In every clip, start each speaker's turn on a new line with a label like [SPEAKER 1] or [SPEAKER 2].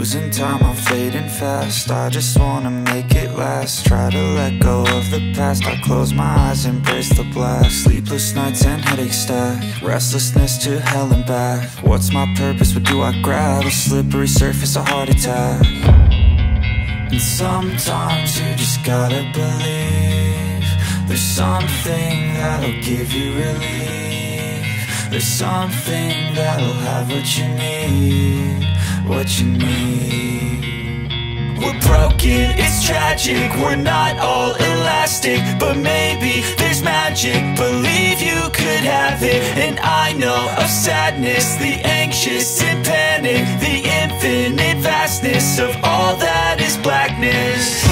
[SPEAKER 1] losing time, I'm fading fast. I just wanna make it last. Try to let go of the past. I close my eyes, embrace the blast. Sleepless nights and headaches stack. Restlessness to hell and back. What's my purpose? What do I grab? A slippery surface, a heart attack. And sometimes you just gotta believe there's something that'll give you relief. There's something that'll have what you need, what you need. We're broken, it's tragic, we're not all elastic, but maybe there's magic, believe you could have it. And I know of sadness, the anxious and panic, the infinite vastness of all that is blackness.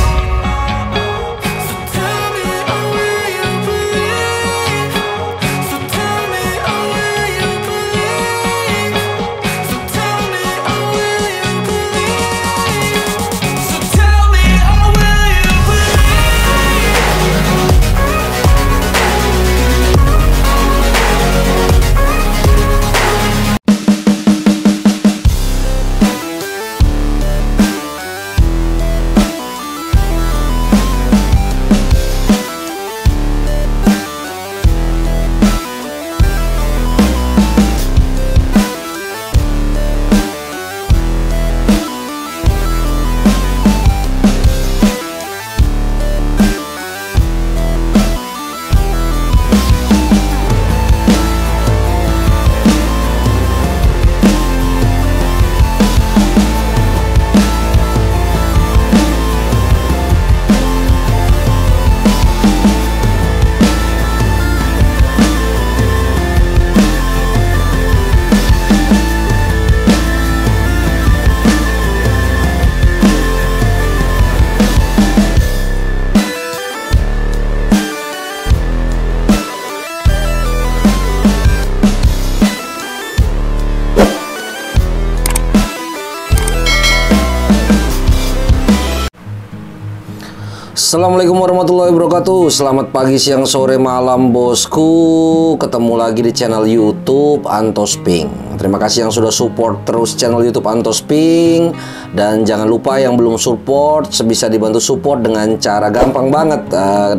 [SPEAKER 2] Assalamualaikum warahmatullahi wabarakatuh. Selamat pagi, siang, sore, malam bosku. Ketemu lagi di channel YouTube Antos Pink. Terima kasih yang sudah support terus channel YouTube Antos Pink. Dan jangan lupa yang belum support, bisa dibantu support dengan cara gampang banget.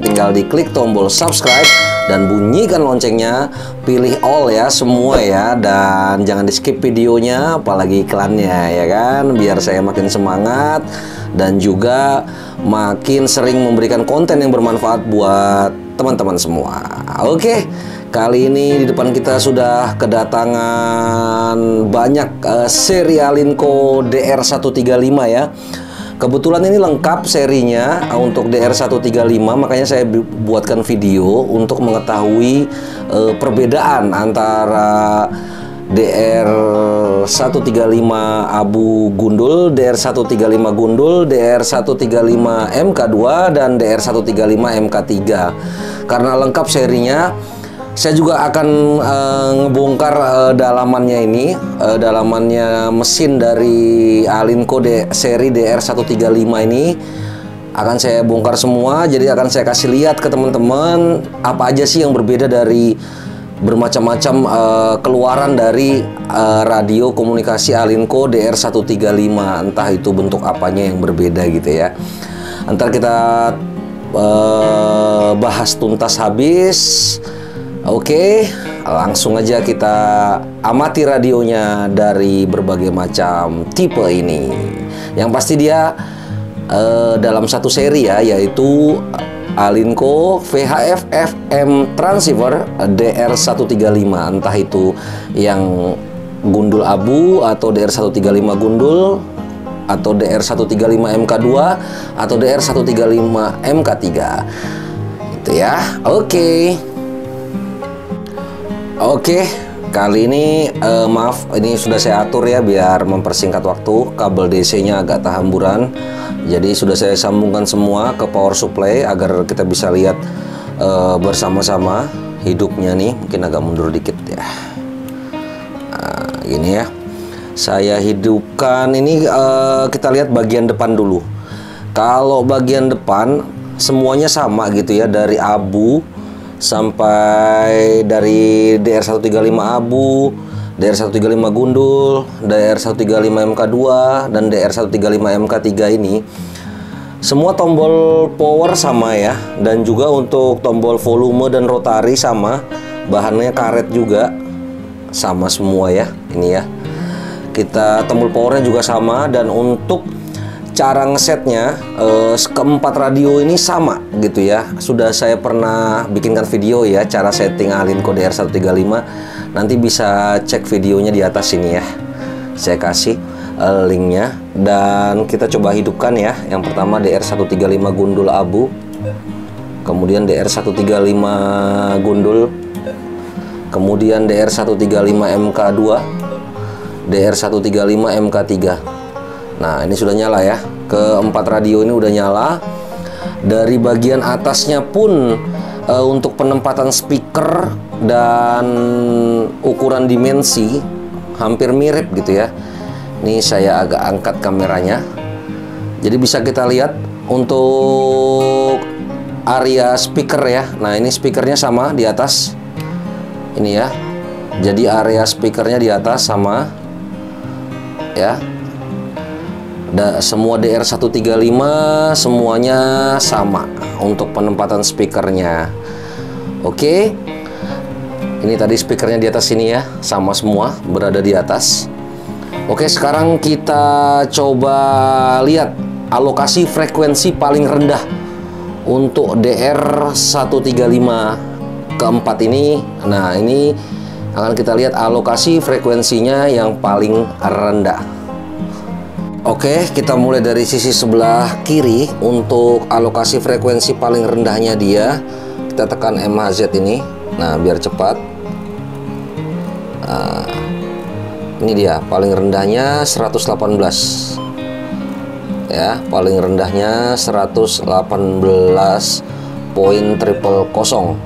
[SPEAKER 2] Tinggal diklik tombol subscribe dan bunyikan loncengnya. Pilih all ya, semua ya. Dan jangan di skip videonya, apalagi iklannya ya kan. Biar saya makin semangat dan juga makin sering memberikan konten yang bermanfaat buat teman-teman semua. Oke, kali ini di depan kita sudah kedatangan banyak seri Alinco DR135 ya. Kebetulan ini lengkap serinya untuk DR135, makanya saya buatkan video untuk mengetahui perbedaan antara DR135 Abu Gundul, DR135 Gundul, DR135 MK2 dan DR135 MK3. Karena lengkap serinya, saya juga akan ngebongkar dalamannya ini, dalamannya mesin dari Alinco seri DR135 ini akan saya bongkar semua. Jadi akan saya kasih lihat ke teman-teman apa aja sih yang berbeda dari bermacam-macam keluaran dari radio komunikasi Alinco DR135, entah itu bentuk apanya yang berbeda gitu ya. Ntar kita bahas tuntas habis. Oke, langsung aja kita amati radionya dari berbagai macam tipe ini. Yang pasti dia dalam satu seri ya, yaitu Alinco VHF FM Transceiver DR135, entah itu yang gundul abu atau DR135 gundul atau DR135 MK2 atau DR135 MK3 itu ya. Oke, kali ini maaf, ini sudah saya atur ya biar mempersingkat waktu. Kabel DC-nya agak tahamburan, jadi sudah saya sambungkan semua ke power supply agar kita bisa lihat bersama-sama hidupnya nih. Mungkin agak mundur dikit ya. Nah, gini ya. Saya hidupkan ini, kita lihat bagian depan dulu. Kalau bagian depan semuanya sama gitu ya, dari abu sampai dari DR135 abu, DR135 gundul, DR135 MK2, dan DR135 MK3 ini semua tombol power sama ya, dan juga untuk tombol volume dan rotari sama, bahannya karet juga sama semua ya. Ini ya, kita tombol powernya juga sama, dan untuk cara ngesetnya keempat radio ini sama gitu ya. Sudah saya pernah bikinkan video ya, cara setting Alinco DR135. Nanti bisa cek videonya di atas sini ya, saya kasih linknya. Dan kita coba hidupkan ya. Yang pertama DR135 gundul abu, kemudian DR135 gundul, kemudian DR135 MK2, DR135 MK3. Nah, ini sudah nyala ya. Keempat radio ini udah nyala. Dari bagian atasnya pun untuk penempatan speaker dan ukuran dimensi hampir mirip gitu ya. Ini saya agak angkat kameranya, jadi bisa kita lihat untuk area speaker ya. Nah, ini speakernya sama di atas ini ya, jadi area speakernya di atas sama ya. Semua DR135 semuanya sama untuk penempatan speakernya. Oke, ini tadi speakernya di atas sini ya, sama semua berada di atas. Oke, sekarang kita coba lihat alokasi frekuensi paling rendah untuk DR135 keempat ini. Nah, ini akan kita lihat alokasi frekuensinya yang paling rendah. Oke, kita mulai dari sisi sebelah kiri. Untuk alokasi frekuensi paling rendahnya dia, kita tekan MHZ ini. Nah, biar cepat. Ini dia paling rendahnya 118 ya, paling rendahnya 118.000.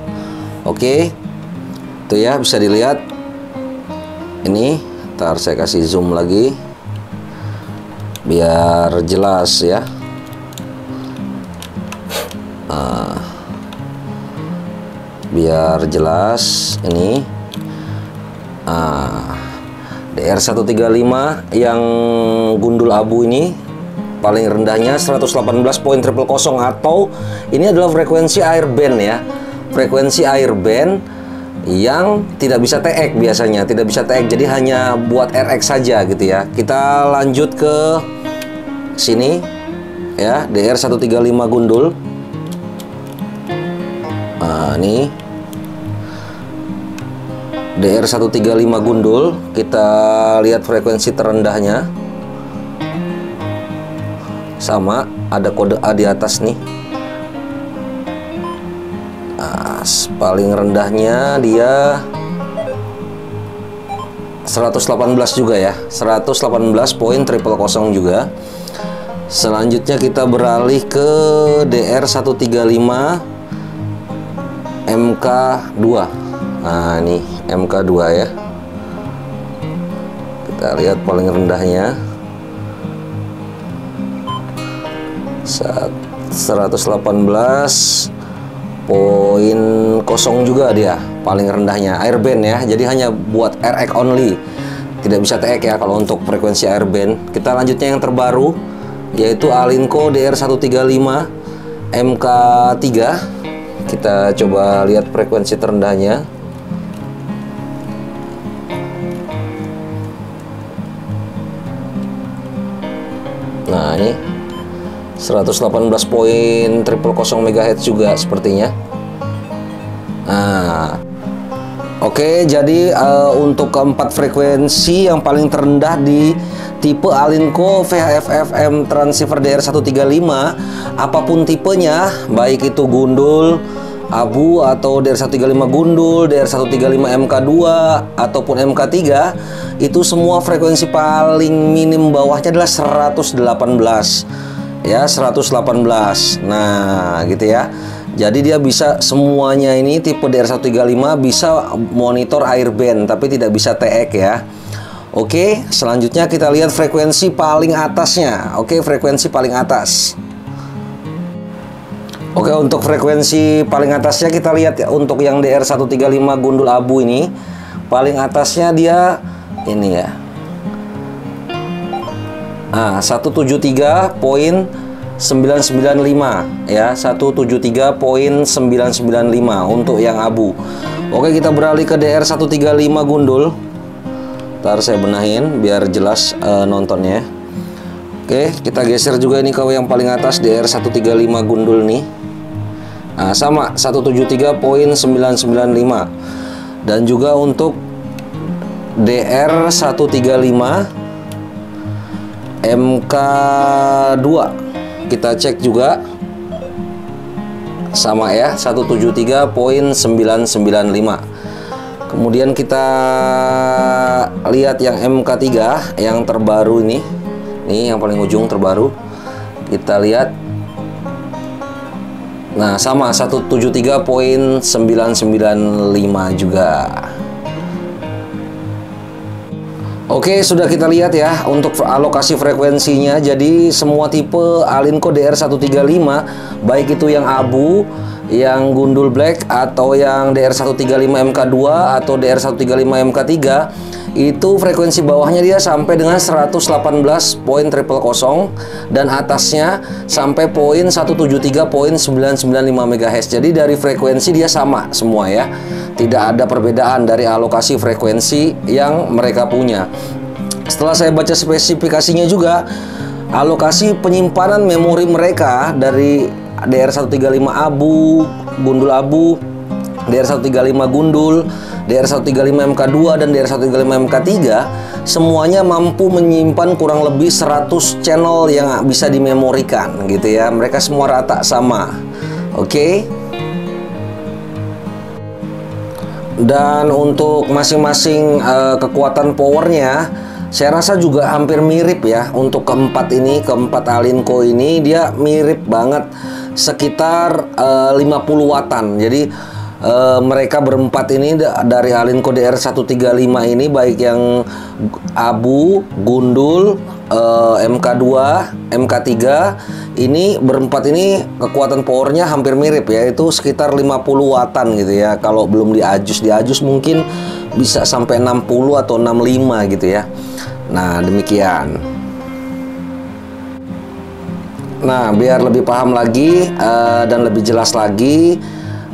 [SPEAKER 2] Oke, itu ya, bisa dilihat ini. Ntar saya kasih zoom lagi biar jelas ya. Biar jelas ini. DR135 yang gundul abu ini paling rendahnya 118.000, atau ini adalah frekuensi airband ya. Frekuensi airband yang tidak bisa TX biasanya, tidak bisa TX, jadi hanya buat RX saja gitu ya. Kita lanjut ke sini ya, DR135 gundul. Nah, ini DR135 gundul, kita lihat frekuensi terendahnya sama, ada kode A di atas nih. Nah, paling rendahnya dia 118 juga ya, 118.000 juga. Selanjutnya kita beralih ke DR135 MK2. Nah, ini MK2 ya. Kita lihat paling rendahnya 118.0 juga dia paling rendahnya, airband ya. Jadi hanya buat RX only, tidak bisa TX ya kalau untuk frekuensi airband. Kita lanjutnya yang terbaru, yaitu Alinco DR135 MK3. Kita coba lihat frekuensi terendahnya. Nah, ini 118.000 MHz juga sepertinya. Nah, oke, jadi untuk keempat frekuensi yang paling terendah di tipe Alinco VHF-FM transceiver DR135, apapun tipenya, baik itu gundul, abu, atau DR135 gundul, DR135 MK2 ataupun MK3, itu semua frekuensi paling minim bawahnya adalah 118 ya, 118. Nah, gitu ya. Jadi dia bisa semuanya, ini tipe DR135 bisa monitor airband tapi tidak bisa TX ya. Oke, selanjutnya kita lihat frekuensi paling atasnya. Oke, frekuensi paling atas. Oke, untuk frekuensi paling atasnya kita lihat ya, untuk yang DR135 gundul abu ini paling atasnya dia ini ya. Nah, 173.995 ya, 173.995 untuk yang abu. Oke, kita beralih ke DR135 gundul. Ntar saya benahin biar jelas nontonnya. Oke, kita geser juga ini ke yang paling atas, DR135 gundul nih. Nah, sama 173.995. Dan juga untuk DR135 MK2 kita cek juga sama ya, 173.995. Kemudian kita lihat yang MK3 yang terbaru ini yang paling ujung terbaru, kita lihat. Nah, sama 173.995 juga. Oke, sudah kita lihat ya untuk alokasi frekuensinya. Jadi semua tipe Alinco DR135, baik itu yang abu, yang gundul black, atau yang DR135 MK2 atau DR135 MK3, itu frekuensi bawahnya dia sampai dengan 118.000 dan atasnya sampai poin 173.995 MHz. Jadi dari frekuensi dia sama semua ya. Tidak ada perbedaan dari alokasi frekuensi yang mereka punya. Setelah saya baca spesifikasinya juga, alokasi penyimpanan memori mereka dari DR135 abu, gundul abu, DR135 gundul, DR135 MK2 dan DR135 MK3 semuanya mampu menyimpan kurang lebih 100 channel yang bisa dimemorikan gitu ya. Mereka semua rata sama. Oke. Dan untuk masing-masing kekuatan powernya, saya rasa juga hampir mirip ya. Untuk keempat Alinco ini dia mirip banget, sekitar 50 wattan. Jadi mereka berempat ini dari Alinco DR135 ini, baik yang abu, gundul, MK2, MK3, ini berempat ini kekuatan powernya hampir mirip ya, itu sekitar 50 wattan gitu ya. Kalau belum diajus mungkin bisa sampai 60 atau 65 gitu ya. Nah, demikian. Nah, biar lebih paham lagi dan lebih jelas lagi,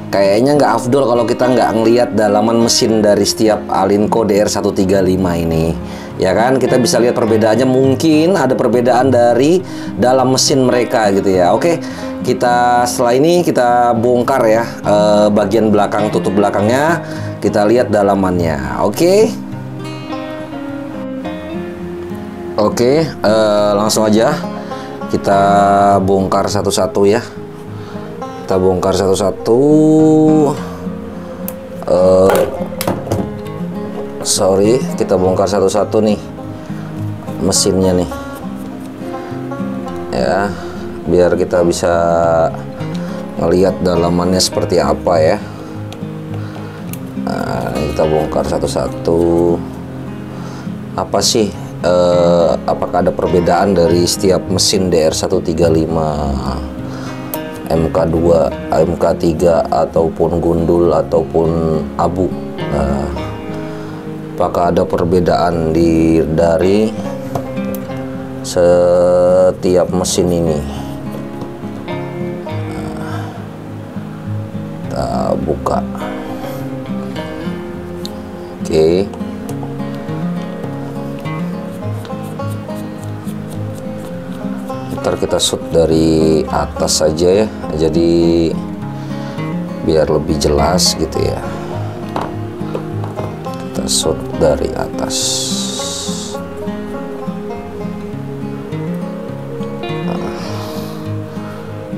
[SPEAKER 2] kayaknya nggak afdol kalau kita nggak ngelihat dalaman mesin dari setiap Alinco DR135 ini. Ya kan, kita bisa lihat perbedaannya, mungkin ada perbedaan dari dalam mesin mereka gitu ya. Oke, kita setelah ini kita bongkar ya bagian belakang, tutup belakangnya, kita lihat dalamannya. Oke, langsung aja kita bongkar satu-satu ya. Kita bongkar satu-satu. Kita bongkar satu-satu nih mesinnya nih ya, biar kita bisa ngelihat dalamannya seperti apa ya. Nah, kita bongkar satu-satu. Apa sih apakah ada perbedaan dari setiap mesin DR135 MK2, MK3 ataupun gundul ataupun abu? Apakah ada perbedaan dari setiap mesin ini? Kita buka. Oke. Ntar kita shoot dari atas saja ya, jadi biar lebih jelas gitu ya. Kita shoot dari atas.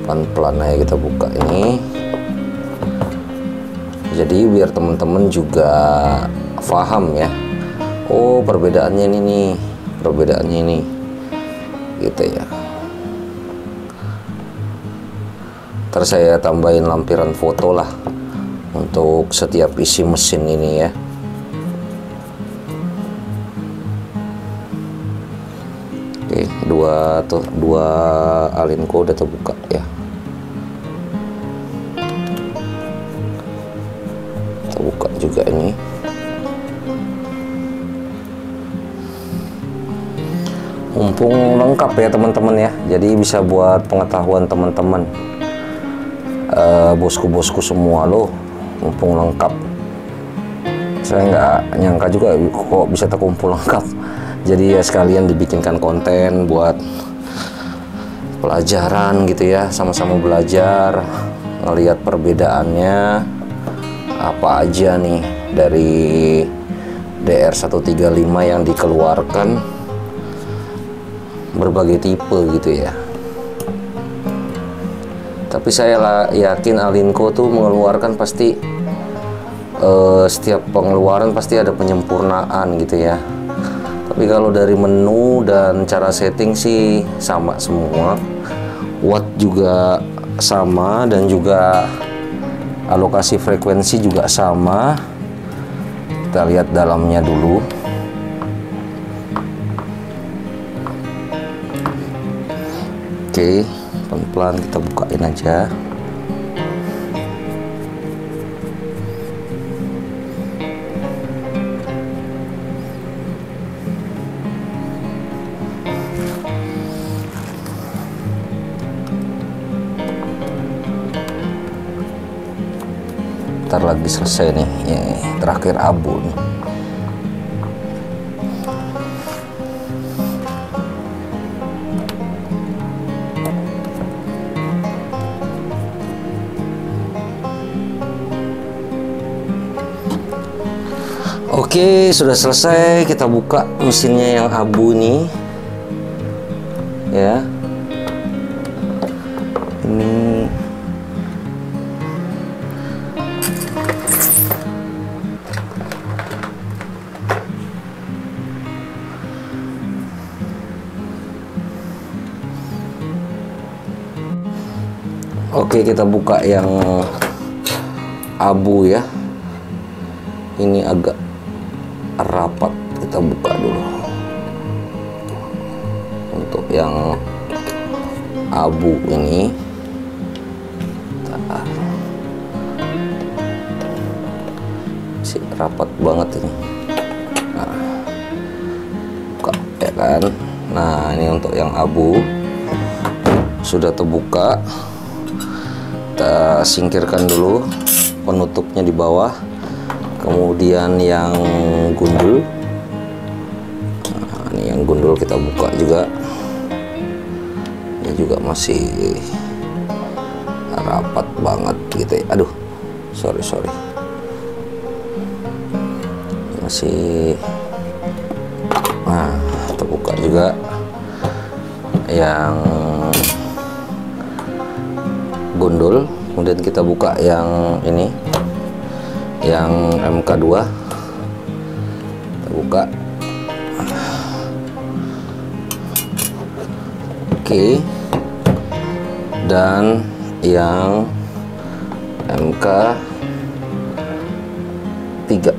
[SPEAKER 2] Pelan-pelan aja kita buka ini. Jadi biar teman-teman juga paham ya. Oh, perbedaannya ini nih, perbedaannya ini gitu ya. Ntar saya tambahin lampiran foto lah untuk setiap isi mesin ini ya. Oke, dua Alinco udah terbuka ya. Kita buka juga ini. mumpung lengkap ya teman-teman ya, jadi bisa buat pengetahuan teman-teman, bosku-bosku semua loh, mumpung lengkap. Saya nggak nyangka juga kok bisa terkumpul lengkap, jadi ya sekalian dibikinkan konten buat pelajaran gitu ya, sama-sama belajar, ngelihat perbedaannya apa aja nih dari DR135 yang dikeluarkan, berbagai tipe gitu ya. Tapi saya yakin Alinco tuh mengeluarkan pasti setiap pengeluaran pasti ada penyempurnaan gitu ya. Tapi kalau dari menu dan cara setting sih sama semua, watt juga sama, dan juga alokasi frekuensi juga sama. Kita lihat dalamnya dulu. Oke, pelan-pelan kita bukain aja. Ntar lagi selesai nih, terakhir abu nih. Oke, sudah selesai. Kita buka mesinnya yang abu nih ya. Ini oke, kita buka yang abu ya. Ini agak rapat, kita buka dulu. Untuk yang abu ini masih rapat banget ini. Nah, buka ya kan. Nah, ini untuk yang abu sudah terbuka. Kita singkirkan dulu penutupnya di bawah. Kemudian yang gundul, nah, ini yang gundul kita buka juga. Ini juga masih rapat banget gitu ya. Aduh, sorry. Masih, nah terbuka juga. Yang gundul, kemudian kita buka yang ini, yang MK2 kita buka. Oke, dan yang MK3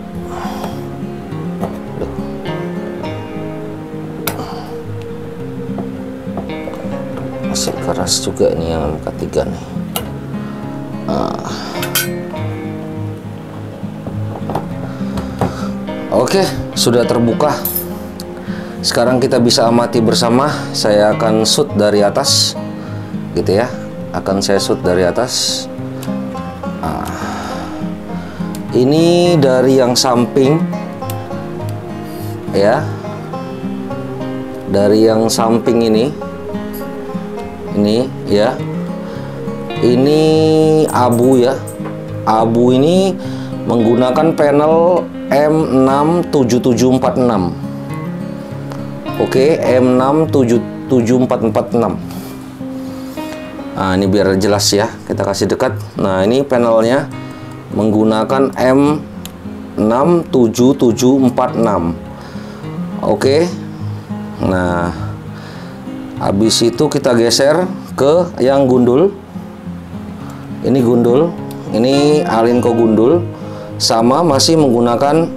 [SPEAKER 2] masih keras juga nih yang MK3 nih. Oke, sudah terbuka. Sekarang kita bisa amati bersama. Saya akan shoot dari atas, gitu ya. Akan saya shoot dari atas. Ini dari yang samping, ya. Dari yang samping ini ya. Ini abu ya. Abu ini menggunakan panel M67746. Oke, M67746. Nah, ini biar jelas ya, kita kasih dekat. Nah, ini panelnya menggunakan M67746. Oke. Nah, habis itu kita geser ke yang gundul. Ini gundul, ini Alinco gundul. Sama, masih menggunakan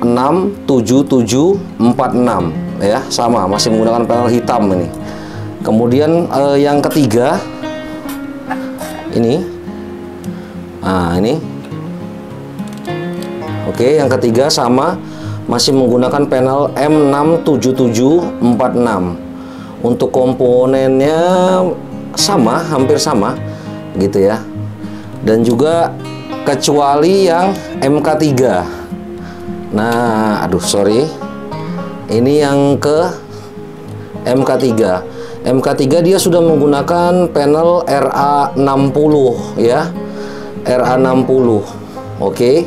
[SPEAKER 2] M67746 ya, sama, masih menggunakan panel hitam ini. Kemudian yang ketiga ini, nah ini, oke, yang ketiga sama masih menggunakan panel M67746. Untuk komponennya sama, hampir sama gitu ya. Dan juga kecuali yang MK3. Nah, aduh sorry. Ini yang ke MK3. MK3 dia sudah menggunakan panel RA60 ya. RA60. Oke.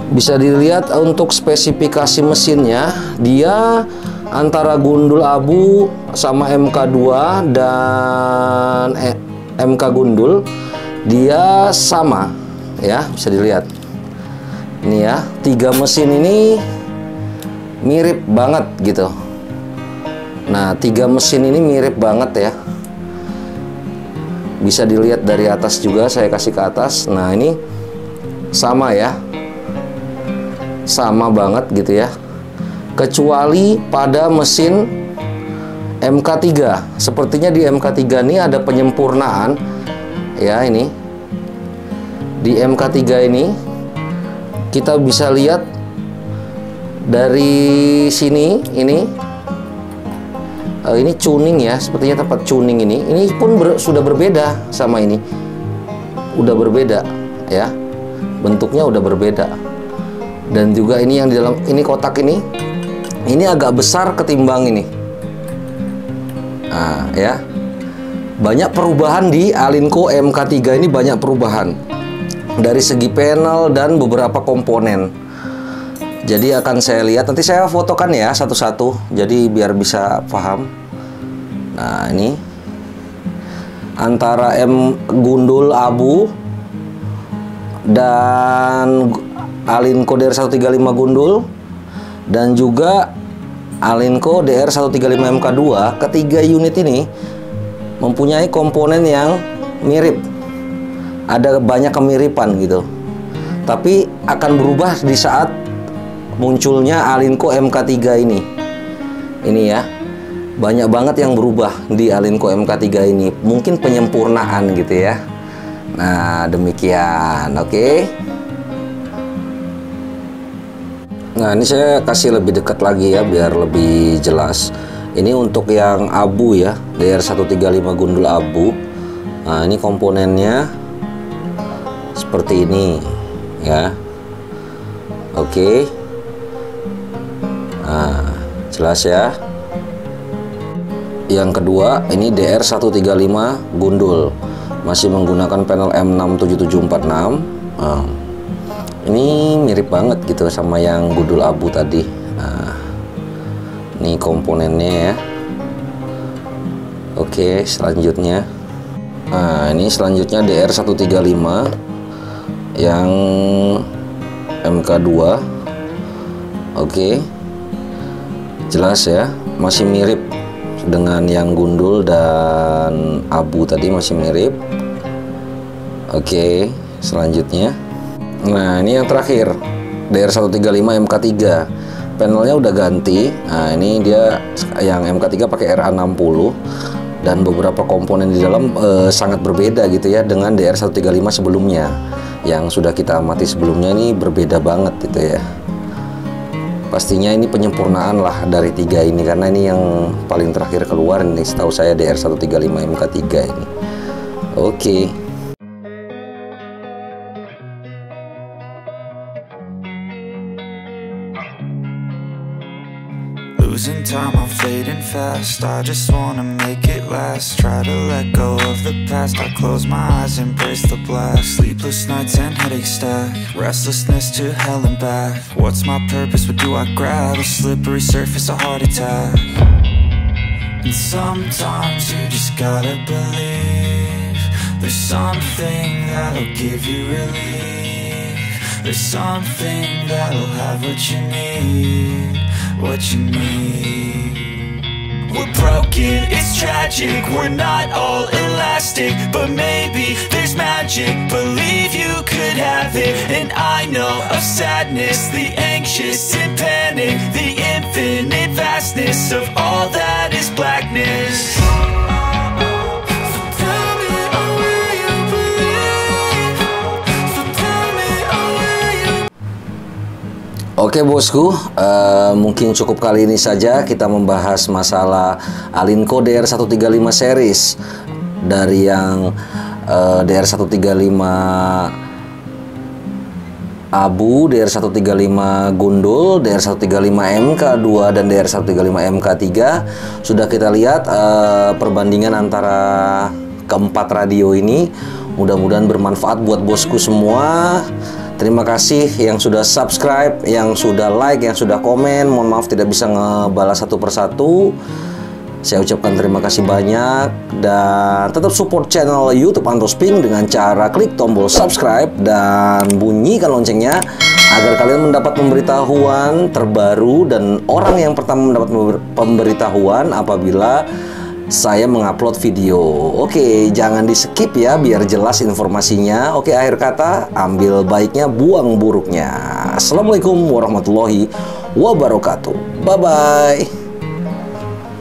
[SPEAKER 2] Bisa dilihat untuk spesifikasi mesinnya, dia antara gundul abu sama MK2 dan MK gundul dia sama ya, bisa dilihat. Ini ya, 3 mesin ini mirip banget gitu. Nah, 3 mesin ini mirip banget ya. Bisa dilihat dari atas juga, saya kasih ke atas. Nah, ini sama ya. Sama banget gitu ya. Kecuali pada mesin MK3. Sepertinya di MK3 ini ada penyempurnaan ya. Ini di MK3 ini kita bisa lihat dari sini ini tuning ya, sepertinya tempat tuning ini pun sudah berbeda sama ini. Udah berbeda ya. Bentuknya udah berbeda. Dan juga ini yang di dalam ini kotak ini agak besar ketimbang ini. Nah, ya. Banyak perubahan di Alinco MK3 ini, banyak perubahan dari segi panel dan beberapa komponen. Jadi akan saya lihat, nanti saya fotokan ya satu-satu, jadi biar bisa paham. Nah, ini antara M gundul abu dan Alinco DR135 gundul dan juga Alinco DR135 MK2, ketiga unit ini mempunyai komponen yang mirip. Ada banyak kemiripan gitu. Tapi akan berubah di saat munculnya Alinco MK3 ini. Ini ya. Banyak banget yang berubah di Alinco MK3 ini. Mungkin penyempurnaan gitu ya. Nah, demikian. Oke. Nah, ini saya kasih lebih dekat lagi ya biar lebih jelas. Ini untuk yang abu ya, DR135 gundul abu. Nah, ini komponennya seperti ini ya. Oke. Nah, jelas ya. Yang kedua, ini DR135 gundul. Masih menggunakan panel M67746. Nah, ini mirip banget gitu sama yang gundul abu tadi. Nah, ini komponennya ya. Oke, selanjutnya. Nah, ini selanjutnya DR135 yang MK2. Oke. Jelas ya, masih mirip dengan yang gundul dan abu tadi, masih mirip. Oke, selanjutnya. Nah, ini yang terakhir, DR135 MK3. Panelnya udah ganti. Nah, ini dia yang MK3 pakai RA60 dan beberapa komponen di dalam sangat berbeda gitu ya dengan DR135 sebelumnya. Yang sudah kita amati sebelumnya ini berbeda banget gitu ya. Pastinya ini penyempurnaan lah dari 3 ini, karena ini yang paling terakhir keluar ini setahu saya DR135 MK3 ini. Oke.
[SPEAKER 1] Losing time, I'm fading fast. I just wanna make it last. Try to let go of the past. I close my eyes, embrace the blast. Sleepless nights and headaches stack. Restlessness to hell and back. What's my purpose? What do I grab? A slippery surface, a heart attack. And sometimes you just gotta believe there's something that'll give you relief. There's something that'll have what you need. What you need. We're broken, it's tragic. We're not all elastic, but maybe there's magic. Believe you could have it. And I know of sadness, the anxious and panic, the infinite vastness of all that is blackness.
[SPEAKER 2] Oke bosku, mungkin cukup kali ini saja kita membahas masalah Alinco DR135 series. Dari yang DR135 Abu, DR135 Gundul, DR135 MK2 dan DR135 MK3 sudah kita lihat perbandingan antara keempat radio ini. Mudah-mudahan bermanfaat buat bosku semua. Terima kasih yang sudah subscribe, yang sudah like, yang sudah komen. Mohon maaf tidak bisa ngebalas satu persatu. Saya ucapkan terima kasih banyak. Dan tetap support channel YouTube Antosping dengan cara klik tombol subscribe dan bunyikan loncengnya agar kalian mendapat pemberitahuan terbaru dan orang yang pertama mendapat pemberitahuan apabila saya mengupload video. Oke, jangan di skip ya biar jelas informasinya. Oke, akhir kata, ambil baiknya, buang buruknya. Assalamualaikum warahmatullahi wabarakatuh. Bye-bye.